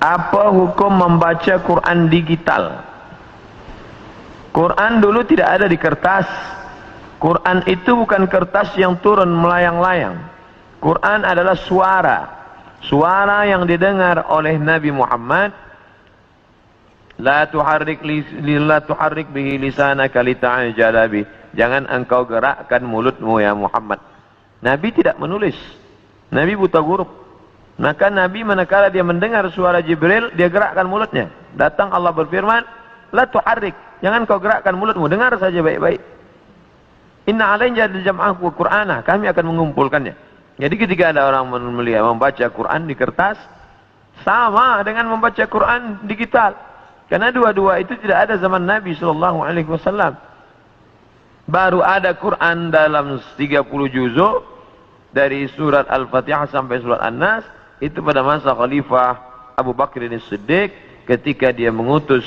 Apa hukum membaca Quran digital? Quran dulu tidak ada di kertas. Quran itu bukan kertas yang turun melayang-layang. Quran adalah suara. Suara yang didengar oleh Nabi Muhammad. La tuharrik bihi lisanaka lita'jala bih. Jangan engkau gerakkan mulutmu ya Muhammad. Nabi tidak menulis. Nabi buta huruf. Maka Nabi manakala dia mendengar suara Jibril, dia gerakkan mulutnya. Datang Allah berfirman, la tuharrik. Jangan kau gerakkan mulutmu, dengar saja baik-baik. Inna alaina jam'ahu wa Qur'anah. Kami akan mengumpulkannya. Jadi ketika ada orang melihat membaca Quran di kertas, sama dengan membaca Quran digital. Karena dua-dua itu tidak ada zaman Nabi SAW. Baru ada Quran dalam 30 juzuk dari surat Al-Fatihah sampai surat An-Nas, itu pada masa Khalifah Abu Bakr As-Siddiq ketika dia mengutus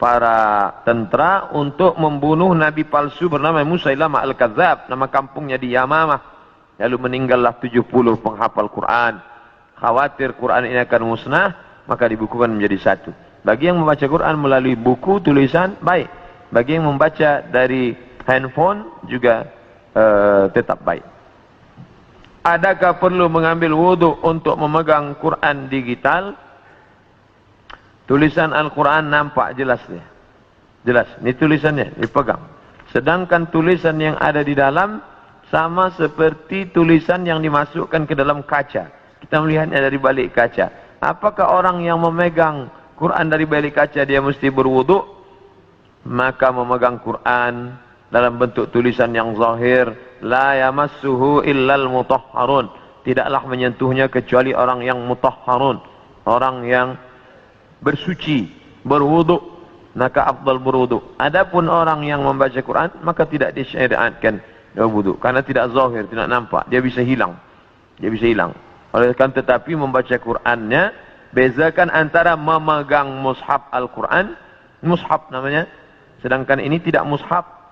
para tentara untuk membunuh nabi palsu bernama Musailamah Al-Kadzab, nama kampungnya di Yamamah. Lalu meninggallah 70 penghafal Quran. Khawatir Quran ini akan musnah, maka dibukukan menjadi satu. Bagi yang membaca Quran melalui buku tulisan, baik. Bagi yang membaca dari handphone juga tetap baik. Adakah perlu mengambil wudhu untuk memegang Quran digital? Tulisan Al-Quran nampak jelas dia. Jelas, ini tulisannya, dipegang. Sedangkan tulisan yang ada di dalam sama seperti tulisan yang dimasukkan ke dalam kaca. Kita melihatnya dari balik kaca. Apakah orang yang memegang Quran dari balik kaca dia mesti berwudu? Maka memegang Quran dalam bentuk tulisan yang zahir, la yamassuhu illal mutahharun. Tidaklah menyentuhnya kecuali orang yang mutahharun, orang yang bersuci, berwudu, maka afdal berwudu. Adapun orang yang membaca Quran, maka tidak disyariatkan berwudu, karena tidak zahir, tidak nampak, dia bisa hilang. Dia bisa hilang. Oleh karena tetapi membaca Qurannya, bezakan antara memegang mushaf Al-Quran, mushaf namanya, sedangkan ini tidak mushaf.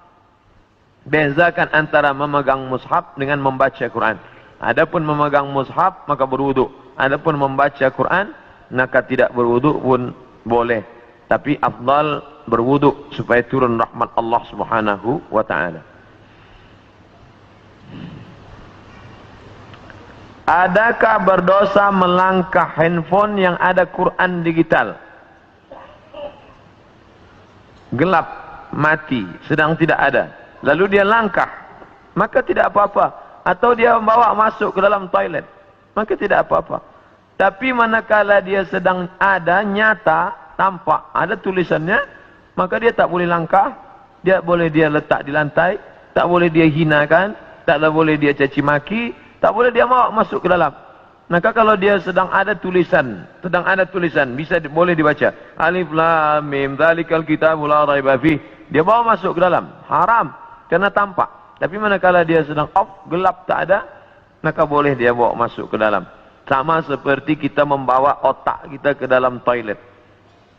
Bezakan antara memegang mushaf dengan membaca Quran. Adapun memegang mushaf maka berwudu. Adapun membaca Quran maka tidak berwudu pun boleh, tapi afdal berwudu supaya turun rahmat Allah Subhanahu wa taala. Adakah berdosa melangkah handphone yang ada Quran digital? Gelap, mati, sedang tidak ada. Lalu dia langkah, maka tidak apa-apa. Atau dia membawa masuk ke dalam toilet, maka tidak apa-apa. Tapi manakala dia sedang ada, nyata, tampak, ada tulisannya, maka dia tak boleh langkah, dia boleh dia letak di lantai, tak boleh dia hinakan, tak boleh dia caci maki, tak boleh dia bawa masuk ke dalam. Maka kalau dia sedang ada tulisan, bisa boleh dibaca. Alif Lam Mim, dzalikal kitabu la raiba fih. Dia bawa masuk ke dalam, haram, karena tampak. Tapi manakala dia sedang off, gelap, tak ada, maka boleh dia bawa masuk ke dalam. Sama seperti kita membawa otak kita ke dalam toilet.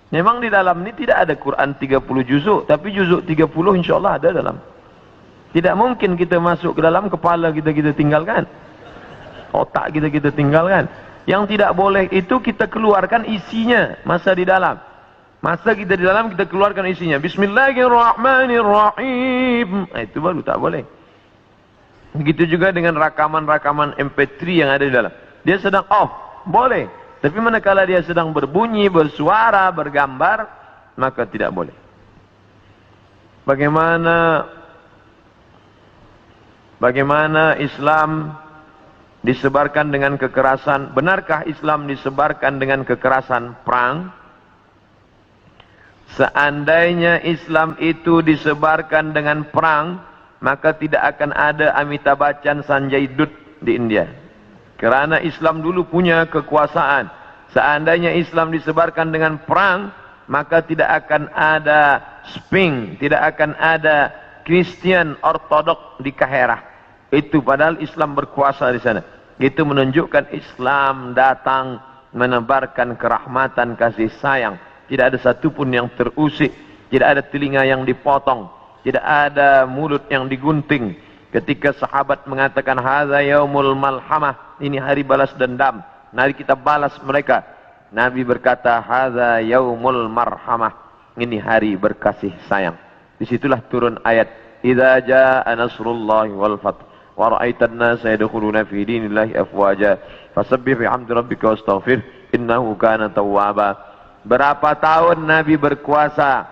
Memang di dalam ini tidak ada Quran 30 juzuk, tapi juzuk 30 insyaAllah ada dalam. Tidak mungkin kita masuk ke dalam, kepala kita tinggalkan, otak kita tinggalkan. Yang tidak boleh itu kita keluarkan isinya masa di dalam. Masa kita di dalam kita keluarkan isinya. Bismillahirrahmanirrahim. Itu baru tak boleh. Begitu juga dengan rakaman-rakaman MP3 yang ada di dalam. Dia sedang off, boleh. Tapi manakala dia sedang berbunyi, bersuara, bergambar, maka tidak boleh. Bagaimana Islam disebarkan dengan kekerasan? Benarkah Islam disebarkan dengan kekerasan perang? Seandainya Islam itu disebarkan dengan perang, maka tidak akan ada Amitabh Bachchan, Sanjay Dutt di India. Kerana Islam dulu punya kekuasaan. Seandainya Islam disebarkan dengan perang, maka tidak akan ada Sping, tidak akan ada Kristian Ortodok di Kaherah. Itu padahal Islam berkuasa di sana. Itu menunjukkan Islam datang menebarkan kerahmatan, kasih sayang. Tidak ada satupun yang terusik, tidak ada telinga yang dipotong, tidak ada mulut yang digunting. Ketika sahabat mengatakan hadza yaumul malhamah, ini hari balas dendam, mari kita balas mereka. Nabi berkata, hadza yaumul marhamah. Ini hari berkasih sayang. Disitulah turun ayat, idza jaa nasrullahi wal fath wa ra'aitan nasa yadkhuluna fi dinillahi afwaja fasabbih bihamdi rabbika wastaghfir innahu kana tawwaba. Berapa tahun Nabi berkuasa?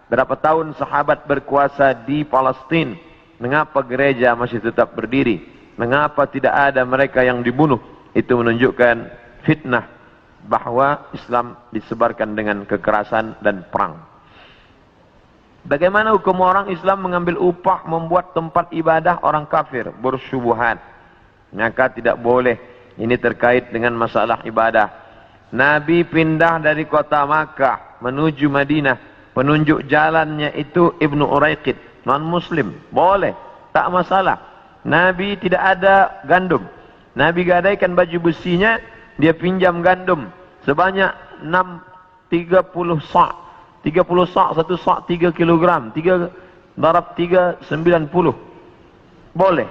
Berapa tahun sahabat berkuasa di Palestina? Mengapa gereja masih tetap berdiri? Mengapa tidak ada mereka yang dibunuh? Itu menunjukkan fitnah bahwa Islam disebarkan dengan kekerasan dan perang. Bagaimana hukum orang Islam mengambil upah membuat tempat ibadah orang kafir? Bersyubhat. Maka tidak boleh. Ini terkait dengan masalah ibadah. Nabi pindah dari kota Makkah menuju Madinah. Penunjuk jalannya itu Ibnu Uraiqid, non muslim. Boleh, tak masalah. Nabi tidak ada gandum. Nabi gadaikan baju besinya, dia pinjam gandum sebanyak 30 sa'. 30 sa', satu sa' 3 kilogram. 3 darab 3, 90. Boleh.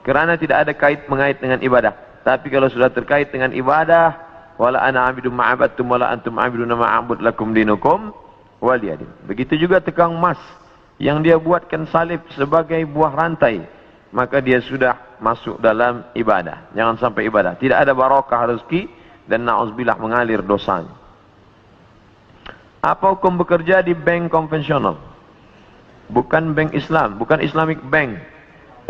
Kerana tidak ada mengait dengan ibadah. Tapi kalau sudah terkait dengan ibadah, wala ana abidun ma'abadtum wala antum abiduna ma'abud lakum dinukum waliyadin. Begitu juga tukang emas yang dia buatkan salib sebagai buah rantai, maka dia sudah masuk dalam ibadah. Jangan sampai ibadah tidak ada barokah rezeki dan na'udzubillah mengalir dosanya. Apa hukum bekerja di bank konvensional? Bukan bank Islam, bukan Islamic bank.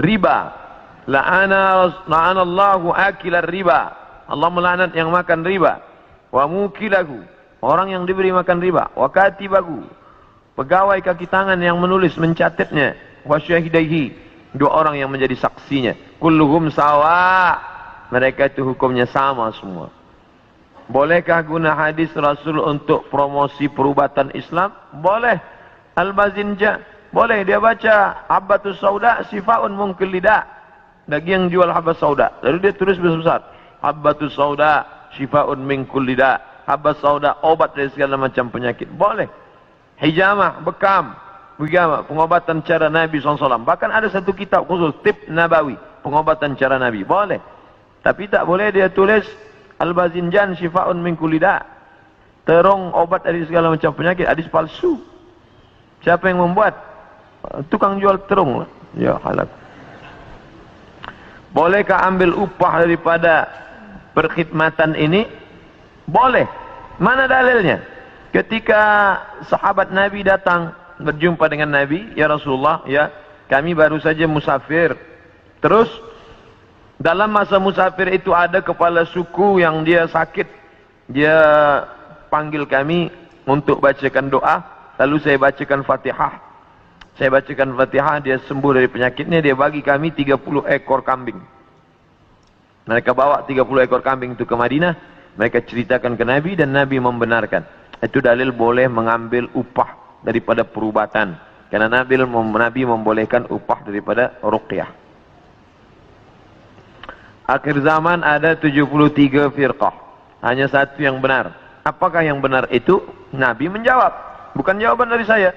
Riba. La'anallahu akilar riba. Allah melaknat yang makan riba. Wa mukilahu, orang yang diberi makan riba. Wa katibahu, pegawai kaki tangan yang menulis mencatatnya. Wa syahidaihi, 2 orang yang menjadi saksinya. Kulluhum sawa, mereka itu hukumnya sama semua. Bolehkah guna hadis Rasul untuk promosi perubatan Islam? Boleh. Al-Bazinja, boleh. Dia baca habbatus sauda sifaun mungkil lidah. Lagi yang jual habbas sauda, lalu dia tulis besar-besar, habbatus sauda sifaun mungkil lidah. Habbas sauda obat dari segala macam penyakit. Boleh. Hijamah, bekam, pengobatan cara Nabi SAW. Bahkan ada satu kitab khusus, Tib Nabawi, pengobatan cara Nabi. Boleh. Tapi tak boleh dia tulis Al-Bazinjan syifaun min kulli da', terong obat dari segala macam penyakit. Hadis palsu. Siapa yang membuat? Tukang jual terong. Ya halal. Bolehkah ambil upah daripada perkhidmatan ini? Boleh. Mana dalilnya? Ketika sahabat Nabi datang berjumpa dengan Nabi, ya Rasulullah, ya kami baru saja musafir. Terus dalam masa musafir itu ada kepala suku yang dia sakit. Dia panggil kami untuk bacakan doa. Lalu saya bacakan Fatihah. Saya bacakan Fatihah, dia sembuh dari penyakitnya. Dia bagi kami 30 ekor kambing. Mereka bawa 30 ekor kambing itu ke Madinah. Mereka ceritakan ke Nabi dan Nabi membenarkan. Itu dalil boleh mengambil upah daripada perubatan. Karena Nabi membolehkan upah daripada ruqyah. Akhir zaman ada 73 firqah. Hanya satu yang benar. Apakah yang benar itu? Nabi menjawab. Bukan jawaban dari saya.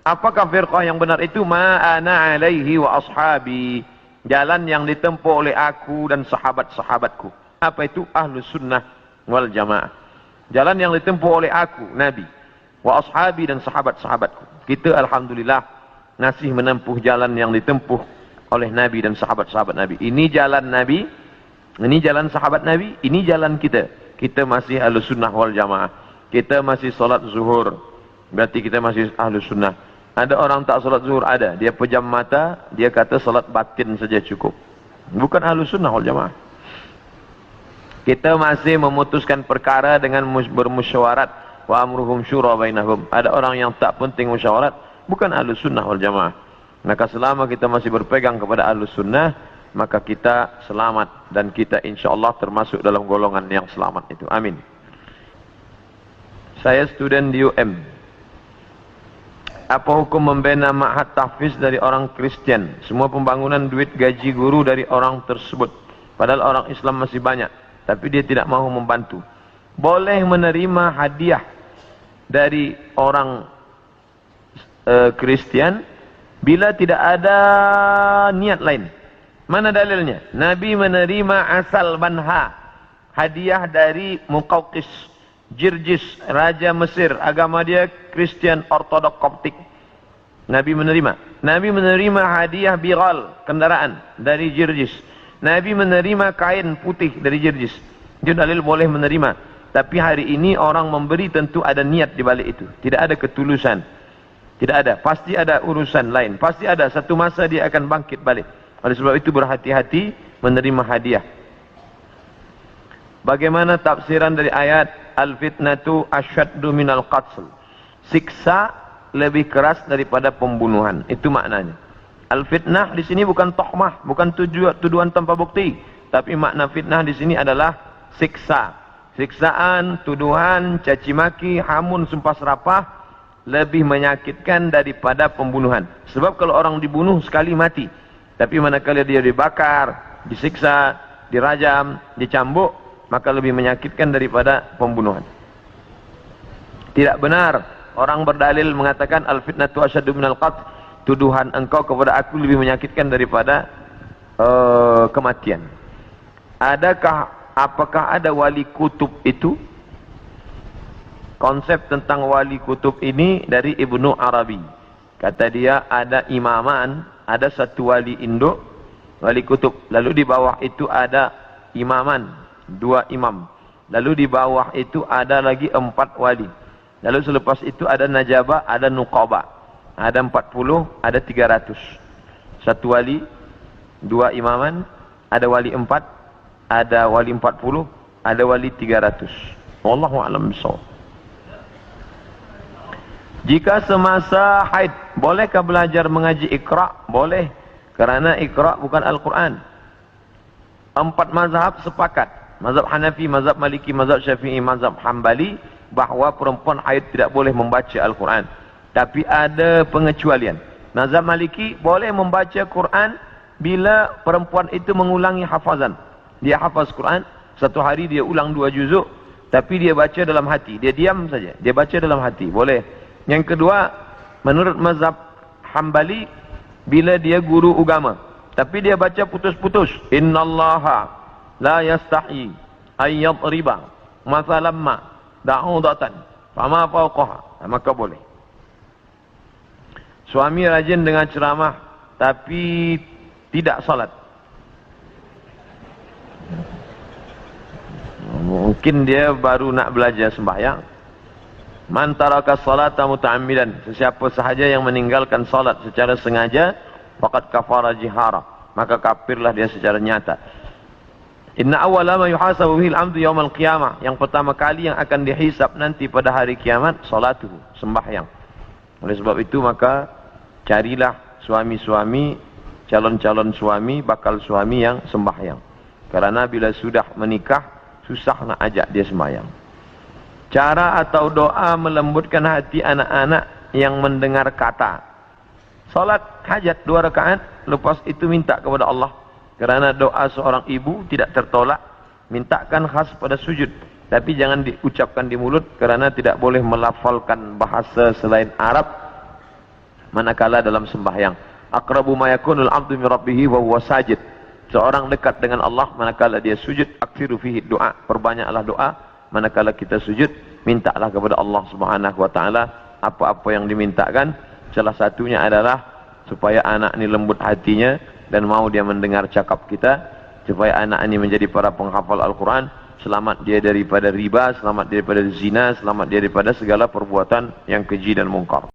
Apakah firqah yang benar itu? Ma'ana alaihi wa ashabi. Jalan yang ditempuh oleh aku dan sahabat-sahabatku. Apa itu? Ahlus sunnah wal jamaah. Jalan yang ditempuh oleh aku, Nabi. Wa ashabi dan sahabat-sahabatku. Kita alhamdulillah masih menempuh jalan yang ditempuh oleh Nabi dan sahabat-sahabat Nabi. Ini jalan Nabi, ini jalan sahabat Nabi, ini jalan kita. Kita masih ahlus sunnah wal jamaah. Kita masih solat zuhur, berarti kita masih ahlus sunnah. Ada orang tak solat zuhur, ada. Dia pejam mata, dia kata solat batin saja cukup. Bukan ahlus sunnah wal jamaah. Kita masih memutuskan perkara dengan bermusyawarat. Wa amruhum syura bainahum. Ada orang yang tak penting musyawarat, bukan ahlus sunnah wal jamaah. Maka selama kita masih berpegang kepada ahlus sunnah, maka kita selamat. Dan kita insyaAllah termasuk dalam golongan yang selamat itu. Amin. Saya student di UM. Apa hukum membina ma'had tahfiz dari orang Kristen? Semua pembangunan duit gaji guru dari orang tersebut. Padahal orang Islam masih banyak. Tapi dia tidak mau membantu. Boleh menerima hadiah dari orang Kristen bila tidak ada niat lain. Mana dalilnya? Nabi menerima asal banha, hadiah dari Muqawqis Jirjis, raja Mesir, agama dia Kristen Ortodok Koptik. Nabi menerima. Nabi menerima hadiah bighal, kendaraan dari Jirjis. Nabi menerima kain putih dari Jirjis. Itu dalil boleh menerima. Tapi hari ini orang memberi tentu ada niat di balik itu. Tidak ada ketulusan. Tidak ada. Pasti ada urusan lain. Pasti ada. Satu masa dia akan bangkit balik. Oleh sebab itu berhati-hati menerima hadiah. Bagaimana tafsiran dari ayat Al-fitnatu asyaddu minal qatl. Siksa lebih keras daripada pembunuhan. Itu maknanya. Al-fitnah di sini bukan tohmah, bukan tuduhan tanpa bukti, tapi makna fitnah di sini adalah siksa. Siksaan, tuduhan, caci maki, hamun, sumpah serapah lebih menyakitkan daripada pembunuhan. Sebab kalau orang dibunuh sekali mati, tapi manakala dia dibakar, disiksa, dirajam, dicambuk, maka lebih menyakitkan daripada pembunuhan. Tidak benar orang berdalil mengatakan al-fitnatu asyaddu minal qatl. Tuduhan engkau kepada aku lebih menyakitkan daripada kematian. Apakah ada wali kutub itu? Konsep tentang wali kutub ini dari Ibnu Arabi. Kata dia ada imaman, ada satu wali induk, wali kutub. Lalu di bawah itu ada imaman, 2 imam. Lalu di bawah itu ada lagi 4 wali. Lalu selepas itu ada najabah, ada nuqaba. Ada 40, ada 300. 1 wali, 2 imaman, ada wali 4, ada wali 40, ada wali 300. Wallahu a'lam bishawab. Jika semasa haid, bolehkah belajar mengaji Iqra? Boleh. Kerana Iqra bukan Al-Quran. 4 mazhab sepakat. Mazhab Hanafi, mazhab Maliki, mazhab Syafi'i, mazhab Hambali, bahawa perempuan haid tidak boleh membaca Al-Quran. Tapi ada pengecualian. Mazhab Maliki boleh membaca Quran bila perempuan itu mengulangi hafazan. Dia hafaz Quran, satu hari dia ulang 2 juzuk, tapi dia baca dalam hati. Dia diam saja, dia baca dalam hati. Boleh. Yang kedua, menurut mazhab Hambali, bila dia guru agama, tapi dia baca putus-putus. Innallaha la yastahi ayyadriba mathalamma da'udatan fama fawqaha, maka boleh. Suami rajin dengan ceramah tapi tidak salat. Mungkin dia baru nak belajar sembahyang. Man taraka salata muta'ammidan, sesiapa sahaja yang meninggalkan salat secara sengaja, faqad kafara jihara, maka kafirlah dia secara nyata. Inna awwala ma yuhasabu bihi al-'abdu yaumil qiyamah, yang pertama kali yang akan dihisab nanti pada hari kiamat salatuhu, sembahyang. Oleh sebab itu maka carilah suami-suami, calon-calon suami, bakal suami yang sembahyang. Karena bila sudah menikah, susah nak ajak dia sembahyang. Cara atau doa melembutkan hati anak-anak yang mendengar kata. Salat hajat 2 rakaat, lepas itu minta kepada Allah. Kerana doa seorang ibu tidak tertolak, mintakan khas pada sujud. Tapi jangan diucapkan di mulut, kerana tidak boleh melafalkan bahasa selain Arab manakala dalam sembahyang. Aqrabu ma yakunul 'abdu min rabbih wa huwa sajid. Seorang dekat dengan Allah manakala dia sujud. Aktsiru fihi doa, perbanyaklah doa manakala kita sujud. Mintalah kepada Allah Subhanahu wa taala apa-apa yang dimintakan. Salah satunya adalah supaya anak ini lembut hatinya dan mau dia mendengar cakap kita, supaya anak ini menjadi para penghafal Al-Quran, selamat dia daripada riba, selamat dia daripada zina, selamat dia daripada segala perbuatan yang keji dan mungkar.